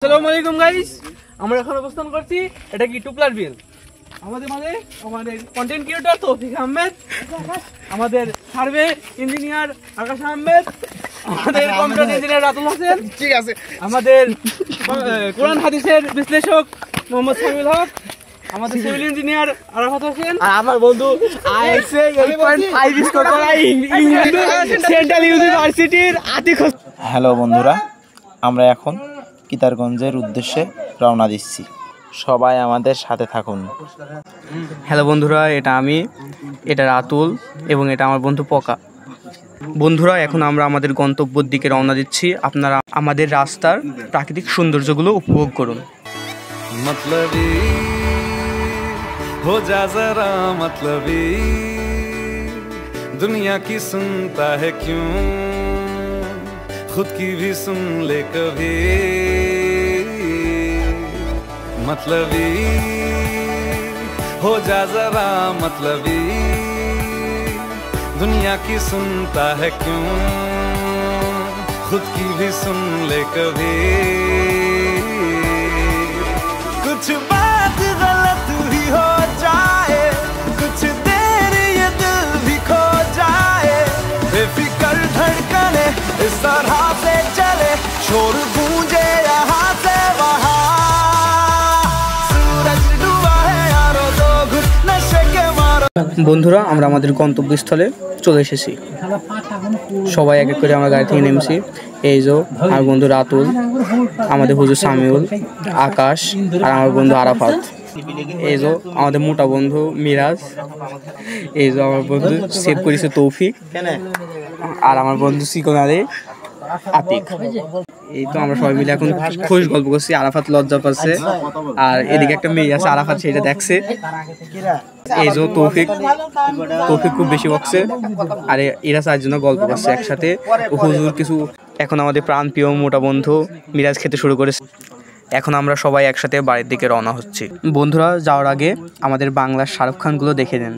আসসালামু আলাইকুম গাইস, আমরা এখন অবস্থান করছি এটা কি টুপলার বিল। আমাদের আমাদের কন্টেন্ট ক্রিয়েটর তৌফিক আহমেদ, আমাদের সার্ভে ইঞ্জিনিয়ার আকাশ আহমেদ, আমাদের কম্পিউটার ইঞ্জিনিয়ার রাতুল হোসেন, ঠিক আছে, আমাদের কোরআন হাদিসের বিশ্লেষক মোহাম্মদ সামিউল হক, আমাদের সিভিল ইঞ্জিনিয়ার আরাফাত হোসেন, আর আমার বন্ধু আইএসএ 8.5 স্কোর করা সেন্ট্রাল ইউনিভার্সিটির আতিক হোসেন। হ্যালো বন্ধুরা, আমরা এখন কিতারগঞ্জের উদ্দেশ্যে রওনা দিচ্ছি, সবাই আমাদের সাথে থাকুন। হ্যালো বন্ধুরা, এটা আমি, এটা রাতুল এবং এটা আমার বন্ধু পকা। বন্ধুরা, এখন আমরা আমাদের গন্তব্যের দিকে রওনা দিচ্ছি। আপনারা আমাদের রাস্তার প্রাকৃতিক সৌন্দর্যগুলো উপভোগ করুন। मतलबी हो जा जरा मतलबी, दुनिया की सुनता है क्यों, खुद की भी सुन ले कभी। मतलबी हो जा जरा मतलबी, दुनिया की सुनता है क्यों, खुद की भी सुन ले कभी। कुछ बात गलत भी हो जाए, कुछ देर ये दिल भी खो जाए, बेफिक्र धड़कने इस तरह से चले, शोर गूंजे यहाँ से वहाँ, सूरज डूबा है यारो, दो घुट नशे के मारो। বন্ধুরা, আমরা আমাদের গন্তব্যস্থলে চলে এসেছি। সবাই এক এক করে আমরা গাড়ি থেকে নেমেছি। এই যে আমার বন্ধু রাতুল, আমাদের হুজুর সামিউল, আকাশ আর আমার বন্ধু আরাফাত। এই যে আমাদের মোটা বন্ধু মিরাজ, এই যে আমার বন্ধু সেভ করেছে তৌফিক, আর আমার বন্ধু চিকন আলী আতিক। এই তো আমরা সবাই মিলে এখন খুশ গল্প করছি। আরাফাত লজ্জা পাচ্ছে, আর এদিকে একটা মেয়ে আছে, আরাফাত সেটা দেখছে। এই যে তৌফিক খুব বেশি বকছে, আর এরা চারজন গল্প করছে একসাথে। হুজুর কিছু। এখন আমাদের প্রাণপ্রিয় মোটা বন্ধু মিরাজ খেতে শুরু করেছে। এখন আমরা সবাই একসাথে বাড়ির দিকে রওনা হচ্ছি। বন্ধুরা, যাওয়ার আগে আমাদের বাংলার শাহরুখ খানগুলো দেখে নেন।